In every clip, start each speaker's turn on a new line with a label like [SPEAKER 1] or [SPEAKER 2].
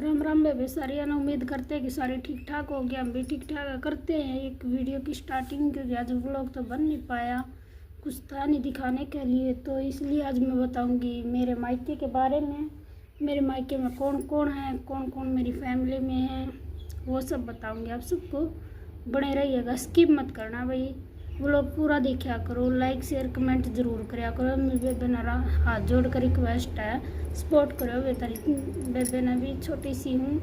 [SPEAKER 1] राम राम बेबे सारिया ना। उम्मीद करते हैं कि सारे ठीक ठाक हो गया। हम भी ठीक ठाक करते हैं एक वीडियो की स्टार्टिंग, क्योंकि आज व्लॉग तो बन नहीं पाया, कुछ था नहीं दिखाने के लिए, तो इसलिए आज मैं बताऊंगी मेरे मायके के बारे में। मेरे मायके में कौन कौन है, कौन कौन मेरी फैमिली में है, वो सब बताऊंगी आप सबको। बने रहिएगा, स्किप मत करना भाई, व्लॉग पूरा देखा करो, लाइक शेयर कमेंट जरूर कराया करो। मेरे बेबे नारा हाथ जोड़ कर रिक्वेस्ट है, सपोर्ट करो। बेबे ने भी छोटी सी हूँ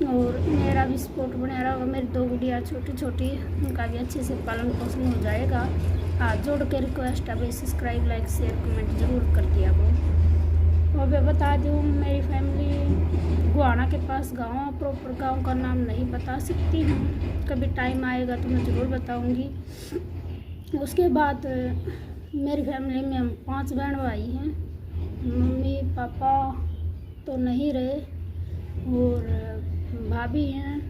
[SPEAKER 1] और मेरा भी सपोर्ट बना रहा होगा। मेरी दो गुड़िया छोटी छोटी, उनका भी अच्छे से पालन पोषण हो जाएगा। हाथ जोड़ के रिक्वेस्ट है भाई, सब्सक्राइब लाइक शेयर कमेंट जरूर कर दिया करो। और मैं बता दूँ मेरी फैमिली गुआना के पास गाँव है, प्रॉपर गाँव का नाम नहीं बता सकती हूँ, कभी टाइम आएगा तो मैं ज़रूर बताऊँगी। उसके बाद मेरी फैमिली में हम 5 बहन भाई हैं। मम्मी पापा तो नहीं रहे और भाभी हैं,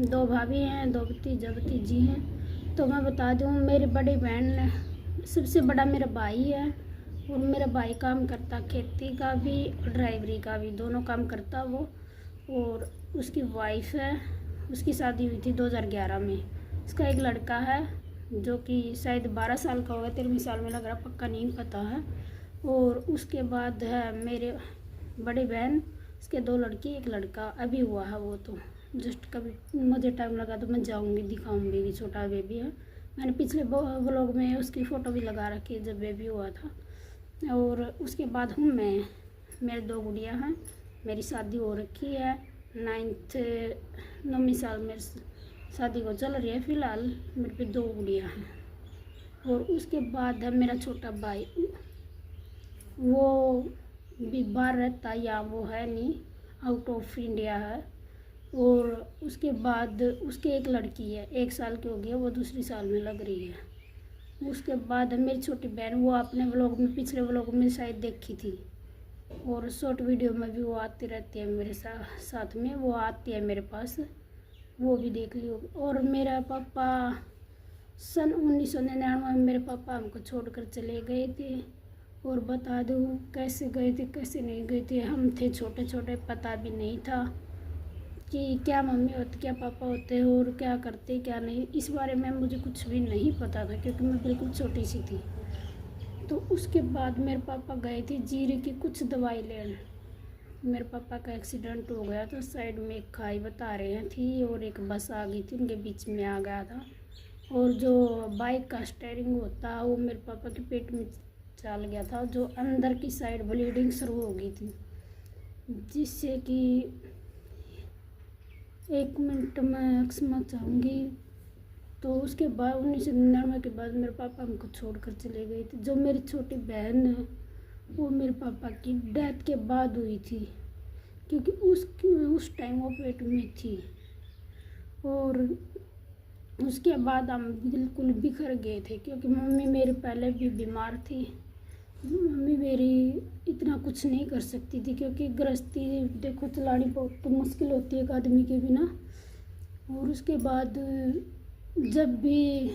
[SPEAKER 1] 2 भाभी हैं, 2 भतीजा भतीजी हैं। तो मैं बता दूं मेरी बड़ी बहन सबसे बड़ा मेरा भाई है, और मेरा भाई काम करता खेती का भी और ड्राइवरी का भी, दोनों काम करता वो। और उसकी वाइफ है, उसकी शादी हुई थी 2011 में। उसका एक लड़का है जो कि शायद 12 साल का होगा, 13वें साल में लग रहा, पक्का नहीं पता है। और उसके बाद है मेरे बड़ी बहन, उसके 2 लड़की 1 लड़का अभी हुआ है। वो तो जस्ट कभी मुझे टाइम लगा तो मैं जाऊंगी दिखाऊंगी कि छोटा बेबी है। मैंने पिछले व्लॉग में उसकी फ़ोटो भी लगा रखी है जब बेबी हुआ था। और उसके बाद हूँ मैं, मेरे 2 गुड़िया हैं, मेरी शादी हो रखी है, 9वीं साल मेरे शादी को चल रही है फ़िलहाल। मेरे पे 2 गुड़िया हैं। और उसके बाद है मेरा छोटा भाई, वो भी बाहर रहता है, या वो है नहीं, आउट ऑफ इंडिया है। और उसके बाद उसके एक लड़की है, 1 साल की हो गई है, वो दूसरी साल में लग रही है। उसके बाद है मेरी छोटी बहन, वो आपने व्लॉग में पिछले व्लॉग में शायद देखी थी, और शॉर्ट वीडियो में भी वो आती रहती है मेरे साथ में, वो आती है मेरे पास, वो भी देख लियो। और मेरा पापा सन 1999 में मेरे पापा हमको छोड़कर चले गए थे। और बता दूँ कैसे गए थे कैसे नहीं गए थे, हम थे छोटे छोटे, पता भी नहीं था कि क्या मम्मी होती क्या पापा होते और क्या करते क्या नहीं, इस बारे में मुझे कुछ भी नहीं पता था क्योंकि मैं बिल्कुल छोटी सी थी। तो उसके बाद मेरे पापा गए थे जीरे की कुछ दवाई लेने। मेरे पापा का एक्सीडेंट हो गया तो साइड में एक खाई बता रहे हैं थी, और एक बस आ गई थी, उनके बीच में आ गया था। और जो बाइक का स्टीयरिंग होता वो मेरे पापा के पेट में चल गया था, जो अंदर की साइड ब्लीडिंग शुरू हो गई थी, जिससे कि 1 मिनट में क्षमा चाहूँगी। तो उसके बाद 1999 के बाद मेरे पापा हमको छोड़कर चले गए थे। जो मेरी छोटी बहन है वो मेरे पापा की डेथ के बाद हुई थी, क्योंकि उस टाइम वो पेट में थी। और उसके बाद हम बिल्कुल बिखर गए थे, क्योंकि मम्मी मेरी पहले भी बीमार थी। मम्मी मेरी इतना कुछ नहीं कर सकती थी, क्योंकि गृहस्थी देखो चलानी बहुत मुश्किल होती है एक आदमी के बिना। और उसके बाद जब भी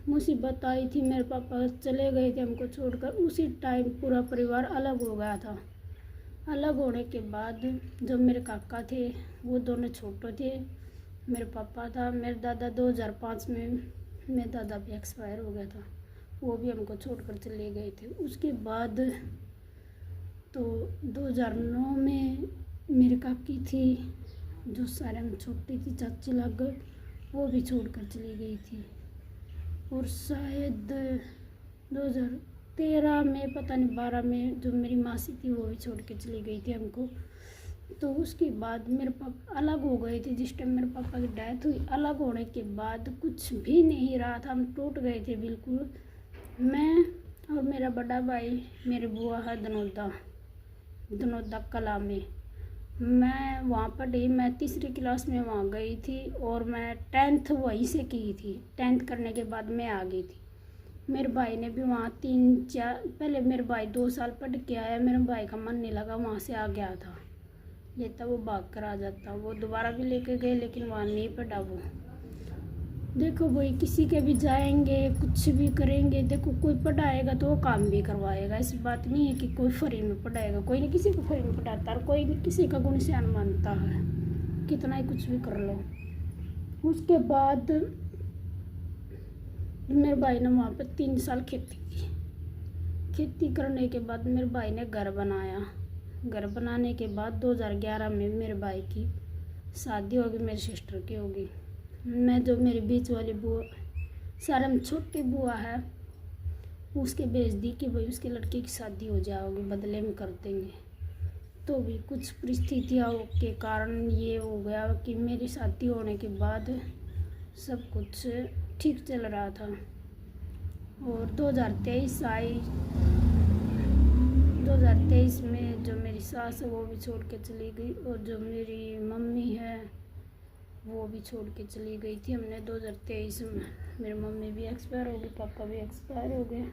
[SPEAKER 1] मुसीबत आई थी, मेरे पापा चले गए थे हमको छोड़कर, उसी टाइम पूरा परिवार अलग हो गया था। अलग होने के बाद जब मेरे काका थे वो दोनों छोटे थे, मेरे पापा था, मेरे दादा 2005 में मेरे दादा भी एक्सपायर हो गया था, वो भी हमको छोड़कर चले गए थे। उसके बाद तो 2009 में मेरी काकी थी जो सारे में छोटी थी, चाची लगभग, वो भी छोड़कर चली गई थी। और शायद 2013 में पता नहीं 12 में जो मेरी मासी थी वो भी छोड़ के चली गई थी हमको। तो उसके बाद मेरे पापा अलग हो गए थे। जिस टाइम मेरे पापा की डेथ हुई, अलग होने के बाद कुछ भी नहीं रहा था, हम टूट गए थे बिल्कुल। मैं और मेरा बड़ा भाई, मेरे बुआ है दनौदा कला में, मैं वहाँ पढ़ी, मैं 3री क्लास में वहाँ गई थी, और मैं 10th वहीं से की थी। 10th करने के बाद मैं आ गई थी। मेरे भाई ने भी वहाँ 3-4 पहले मेरे भाई 2 साल पढ़ के आया, मेरे भाई का मन नहीं लगा, वहाँ से आ गया था, लेता वो भाग कर आ जाता। वो दोबारा भी लेके गए लेकिन वहाँ नहीं पढ़ा वो। देखो भाई, किसी के भी जाएंगे कुछ भी करेंगे, देखो कोई पढ़ाएगा तो वो काम भी करवाएगा। ऐसी बात नहीं है कि कोई फ्री में पढ़ाएगा, कोई नहीं किसी को फ्री में पढ़ाता और कोई नहीं किसी का गुण श्यान मानता है। कितना ही कुछ भी कर लो। उसके बाद मेरे भाई ने वहाँ पे 3 साल खेती की। खेती करने के बाद मेरे भाई ने घर बनाया। घर बनाने के बाद 2011 में मेरे भाई की शादी होगी, मेरी सिस्टर की होगी। मैं जो मेरी बीच वाली बुआ, सारे में छोटी बुआ है, उसके भेज दी कि भाई उसके लड़के की शादी हो जाओगी, बदले में कर देंगे। तो भी कुछ परिस्थितियों के कारण ये हो गया कि मेरी शादी होने के बाद सब कुछ ठीक चल रहा था। और 2023 आई। 2023 में जो मेरी सास है वो भी छोड़ के चली गई, और जो मेरी मम्मी है वो भी छोड़ के चली गई थी। हमने 2023 में, मेरी मम्मी भी एक्सपायर हो गई, पापा भी एक्सपायर हो गए।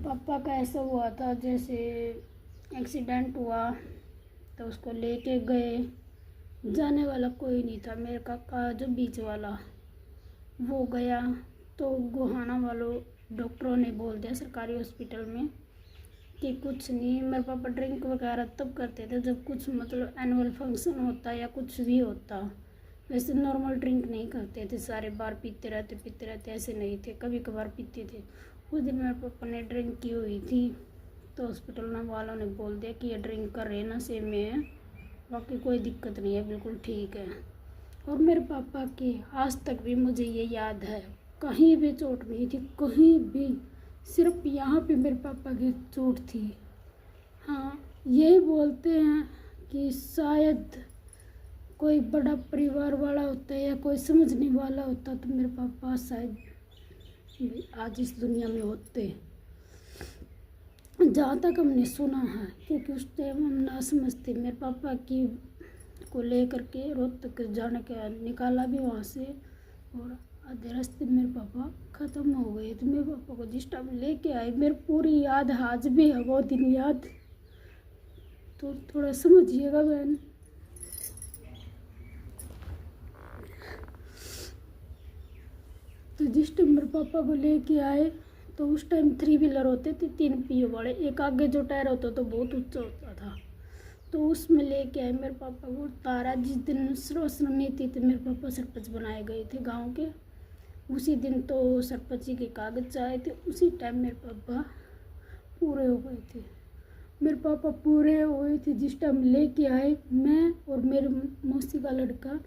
[SPEAKER 1] पापा का ऐसा हुआ था जैसे एक्सीडेंट हुआ तो उसको लेके गए, जाने वाला कोई नहीं था। मेरे काका जो बीच वाला वो गया तो गोहाना वालों डॉक्टरों ने बोल दिया सरकारी हॉस्पिटल में कि कुछ नहीं। मेरे पापा ड्रिंक वगैरह तब करते थे जब कुछ मतलब एनुअल फंक्शन होता या कुछ भी होता, वैसे नॉर्मल ड्रिंक नहीं करते थे, सारे बार पीते रहते ऐसे नहीं थे, कभी कभार पीते थे। उस दिन मेरे पापा ने ड्रिंक की हुई थी तो हॉस्पिटल वालों ने बोल दिया कि ये ड्रिंक कर रहे नशे में है, बाकी कोई दिक्कत नहीं है, बिल्कुल ठीक है। और मेरे पापा की आज तक भी मुझे ये याद है, कहीं भी चोट नहीं थी, कहीं भी, सिर्फ यहाँ पे मेरे पापा की चोट थी। हाँ, यही बोलते हैं कि शायद कोई बड़ा परिवार वाला होता है या कोई समझने वाला होता तो मेरे पापा शायद आज इस दुनिया में होते, जहाँ तक हमने सुना है। क्योंकि उस टाइम हम ना समझते। मेरे पापा की को लेकर के रोहतक जाने का निकाला भी वहाँ से, और आधे रास्ते मेरे पापा ख़त्म हो गए थे। मेरे पापा को जिस टाइम लेके आए, मेरी पूरी याद आज भी है वो दिन याद, तो थोड़ा समझिएगा बहन। तो जिस टाइम मेरे पापा को लेके आए तो उस टाइम 3 व्हीलर होते थे, 3 पहियों वाले, एक आगे जो टायर होता तो बहुत ऊंचा होता था, तो उसमें लेके आए मेरे पापा को। तारा जिस दिन सर्वसम्मति थी, मेरे पापा सरपंच बनाए गए थे गांव के, उसी दिन तो सरपंची के कागज आए थे, उसी टाइम मेरे पापा पूरे हो गए थे। मेरे पापा पूरे हुए थे जिस टाइम लेके आए। मैं और मेरे मौसी का लड़का,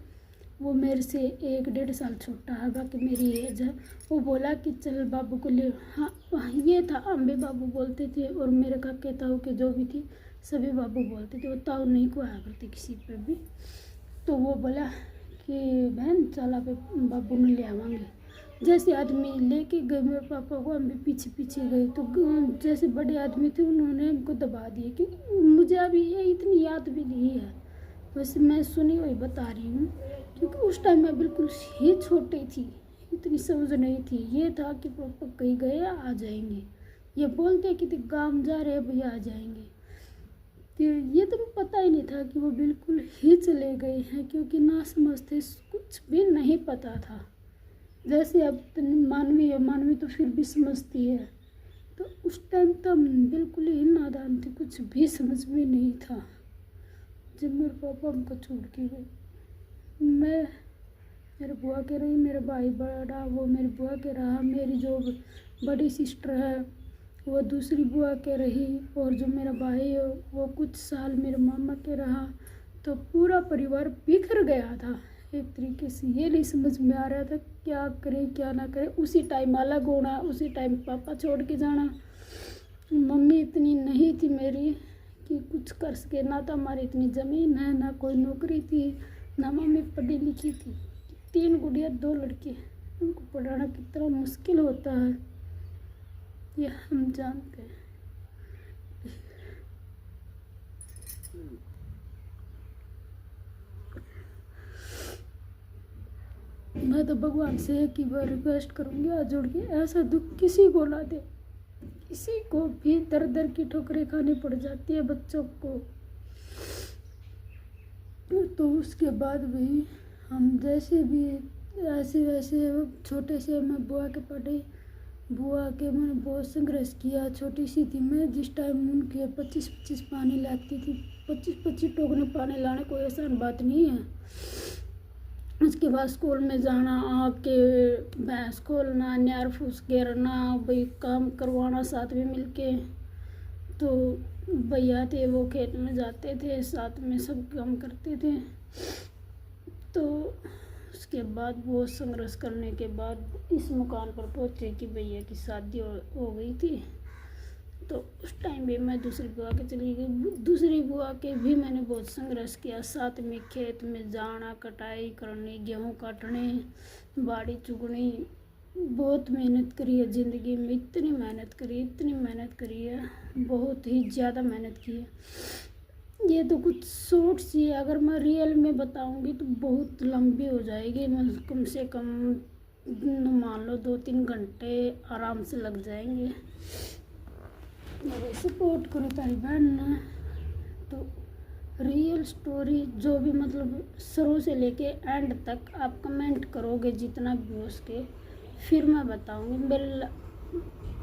[SPEAKER 1] वो मेरे से 1-1.5 साल छोटा है, बाकी मेरी एज है। वो बोला कि चल बाबू को ले, हाँ ये था अम्बे बाबू बोलते थे, और मेरे काके ताऊ के जो भी थी सभी बाबू बोलते थे, वो ताऊ नहीं को आया करती किसी पे भी। तो वो बोला कि बहन चल आप बाबू ने ले आवांगे। जैसे आदमी लेके गए मेरे पापा को, हम भी पीछे पीछे गए, तो जैसे बड़े आदमी थे उन्होंने हमको दबा दिए कि मुझे अभी ये इतनी याद भी नहीं है, वैसे मैं सुनी हुई बता रही हूँ, क्योंकि उस टाइम मैं बिल्कुल ही छोटी थी, इतनी समझ नहीं थी। ये था कि पापा कहीं गए आ जाएंगे, ये बोलते कि गाँव जा रहे भैया आ जाएंगे, तो ये तो पता ही नहीं था कि वो बिल्कुल ही चले गए हैं, क्योंकि ना समझते, कुछ भी नहीं पता था। जैसे अब मानवी है, मानवी तो फिर भी समझती है, तो उस टाइम तो हम बिल्कुल ही नादान थे, कुछ भी समझ में नहीं था। जब मेरे पापा हमको छोड़ के गए, मैं मेरे बुआ के रही, मेरा भाई बड़ा वो मेरी बुआ के रहा, मेरी जो बड़ी सिस्टर है वो दूसरी बुआ के रही, और जो मेरा भाई है वो कुछ साल मेरे मामा के रहा। तो पूरा परिवार बिखर गया था एक तरीके से। ये नहीं समझ में आ रहा था क्या करें क्या ना करें। उसी टाइम अलग होना, उसी टाइम पापा छोड़ के जाना। मम्मी इतनी नहीं थी मेरी कि कुछ कर सके, ना तो हमारी इतनी ज़मीन है, ना कोई नौकरी थी, ना मम्मी पढ़ी लिखी थी। 3 गुड़िया 2 लड़के, उनको पढ़ाना कितना मुश्किल होता है ये हम जानते हैं। मैं तो भगवान से एक ही बार रिक्वेस्ट करूँगी, हाथ जोड़ के, ऐसा दुख किसी को ना दे। किसी को भी दर दर की ठोकरें खानी पड़ जाती है बच्चों को, तो उसके बाद भी हम जैसे भी ऐसे वैसे छोटे से मैं बुआ के पढ़ी, बुआ के मैंने बहुत संघर्ष किया। छोटी सी थी मैं जिस टाइम उनके 25-25 पानी लाती थी। 25-25 टोकने पानी लाने कोई आसान बात नहीं है। उसके बाद स्कूल में जाना, आके भैंस खोलना, न्यार फूस घेरना, भाई काम करवाना साथ में मिलके। तो भैया थे वो खेत में जाते थे, साथ में सब काम करते थे। तो उसके बाद बहुत संघर्ष करने के बाद इस मुकाम पर पहुँचे कि भैया की शादी हो गई थी। तो उस टाइम भी मैं दूसरी बुआ के चली गई। दूसरी बुआ के भी मैंने बहुत संघर्ष किया। साथ में खेत में जाना, कटाई करनी, गेहूँ काटने, बाड़ी चुगनी, बहुत मेहनत करी है ज़िंदगी में। इतनी मेहनत करी है, बहुत ही ज़्यादा मेहनत की है। ये तो कुछ शॉर्ट सी है, अगर मैं रियल में बताऊंगी तो बहुत लंबी हो जाएगी। मैं कम से कम मान लो 2-3 घंटे आराम से लग जाएंगे। मेरे सपोर्ट करो तारी बहन ना। तो रियल स्टोरी जो भी मतलब शुरू से लेके एंड तक आप कमेंट करोगे जितना भी हो सके, फिर मैं बताऊंगी। मेरे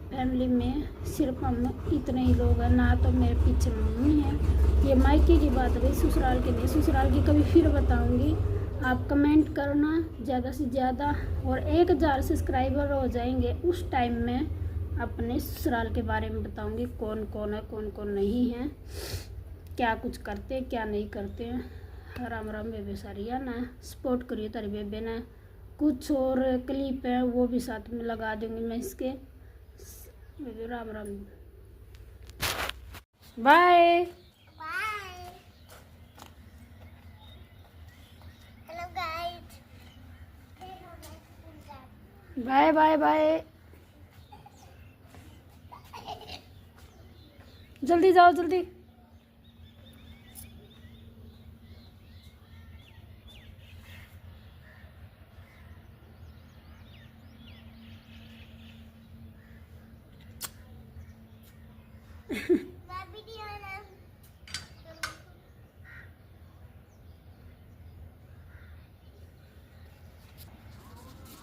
[SPEAKER 1] फैमिली में सिर्फ हम इतने ही लोग हैं, ना तो मेरे पीछे मम्मी है। ये मायके की बात रही, ससुराल की नहीं। ससुराल की कभी फिर बताऊंगी। आप कमेंट करना ज़्यादा से ज़्यादा, और 1000 सब्सक्राइबर हो जाएंगे उस टाइम में अपने ससुराल के बारे में बताऊंगी। कौन कौन है, कौन कौन नहीं है, क्या कुछ करते हैं, क्या नहीं करते हैं। राम राम बेबे सारिया ना, सपोर्ट करिए तारी बेबे ना। कुछ और क्लिप है वो भी साथ में लगा दूंगी मैं इसके। Ram Ram, bye bye bye bye. जल्दी जाओ जल्दी।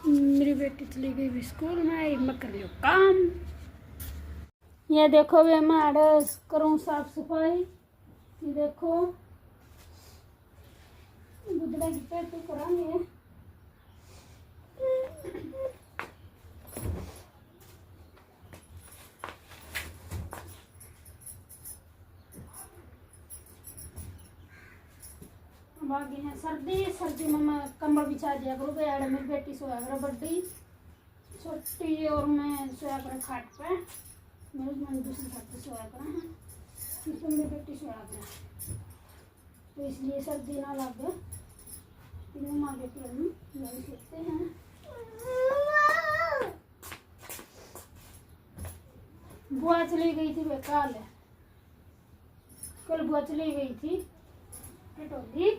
[SPEAKER 1] मेरी बेटी चली गई स्कूल में, आई मैं कर लियो काम। ये देखो वे मैं आड़स करूँ साफ सफाई। ये देखो गुदड़ा की पैर तो करांगे। बाकी है सर्दी में मैं कम्बल बिछा दिया करूँ। यार मेरी बेटी सोया कर बड़ी छोटी, और मैं सोया कर खाट पे। मेरे दूसरी खाट पे सोया कर है, इसमें मेरी बेटी सोया कर, तो इसलिए सर्दी ना लगे। तीनों माँ बेटी हम यही सोते हैं। बुआ चली गई थी वे कल बुआ चली गई थी टटोली।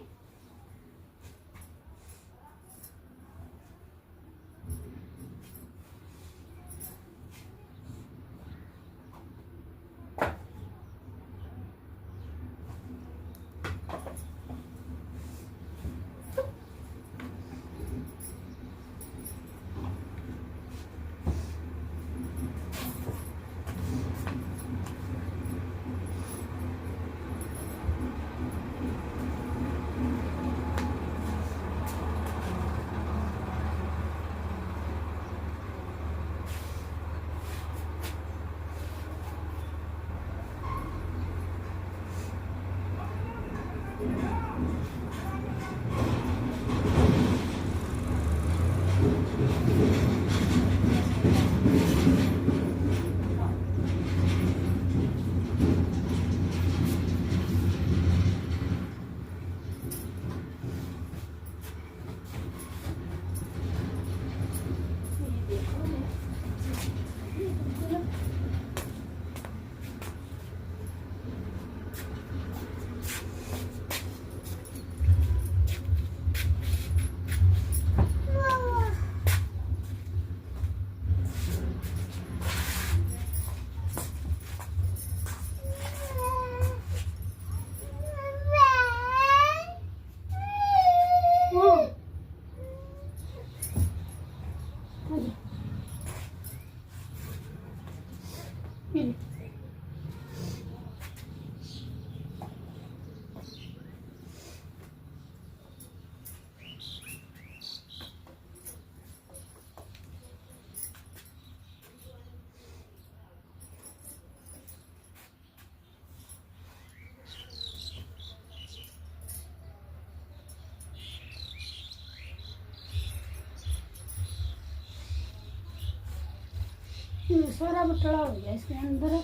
[SPEAKER 1] ये सारा बटड़ा हो गया इसके अंदर।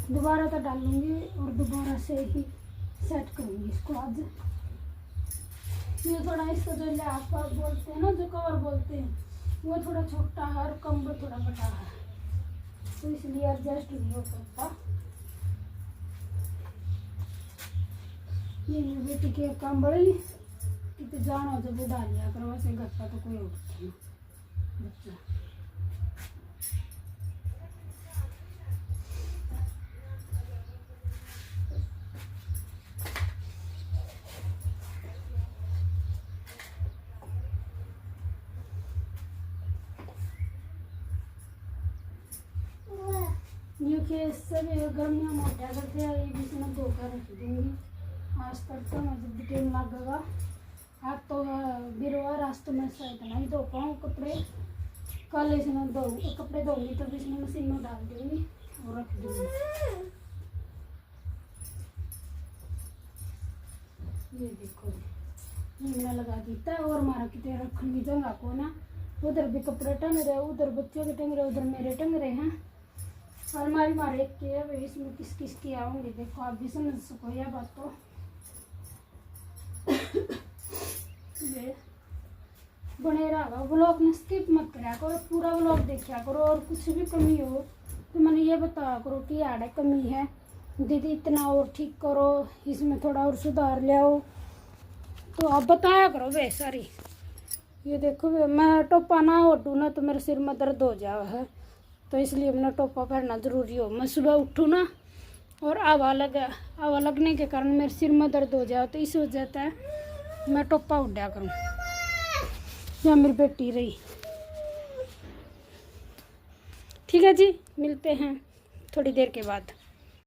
[SPEAKER 1] दोबारा तो डालूंगी और दोबारा से ही सेट करूंगी इसको आज। ये थोड़ा इसको जो लिहाफ बोलते हैं ना, जो कवर बोलते हैं, वो थोड़ा छोटा है और कम्बल थोड़ा बड़ा है, तो इसलिए एडजस्ट नहीं हो सकता। ये मेरी बेटी के काम बड़ी कितने जाना जब वो डाल लिया करो, वैसे घर का तो कोई उठता ना बच्चा। ये कि सब गर्मियों में उठा करते हैं, ये बीच में धोकर रख दूँगी। आज तक तो मैं जब टाइम लगेगा। आज तो वीरवार, आज तो मैं शायद नहीं धो पाऊँ कपड़े। कल इसमें कपड़े धोऊंगी तब इसमें मशीन में डाल दूँगी और रख दूँगी। ये देखो, ये मैंने लगा दिया है। और मारा की तरह रखने की जगह को ना, उधर भी कपड़े टंग रहे, उधर बच्चों के टंग रहे, उधर मेरे टंग रहे हैं। अलमारी मारे के है, इसमें किस किस की आऊँगी देखो, आप भी समझ सको यह बात। तो बने रहा ब्लॉग में स्किप मत करा करो, पूरा ब्लॉग देखा करो। और कुछ भी कमी हो तो मैंने ये बताया करो कि आड़े कमी है दीदी, इतना और ठीक करो, इसमें थोड़ा और सुधार ले आओ, तो आप बताया करो वे सारी। ये देखो मैं टोपा ना ओढ़ूँ ना तो मेरे सिर में दर्द हो जावा है, तो इसलिए मैंने टोपा पहनना ज़रूरी हो। मैं सुबह उठूँ ना और हवा लगने के कारण मेरे सिर में दर्द हो जाए, तो इस वजह से मैं टोपा उड़ा करूँ। या मेरी बेटी रही। ठीक है जी, मिलते हैं थोड़ी देर के बाद।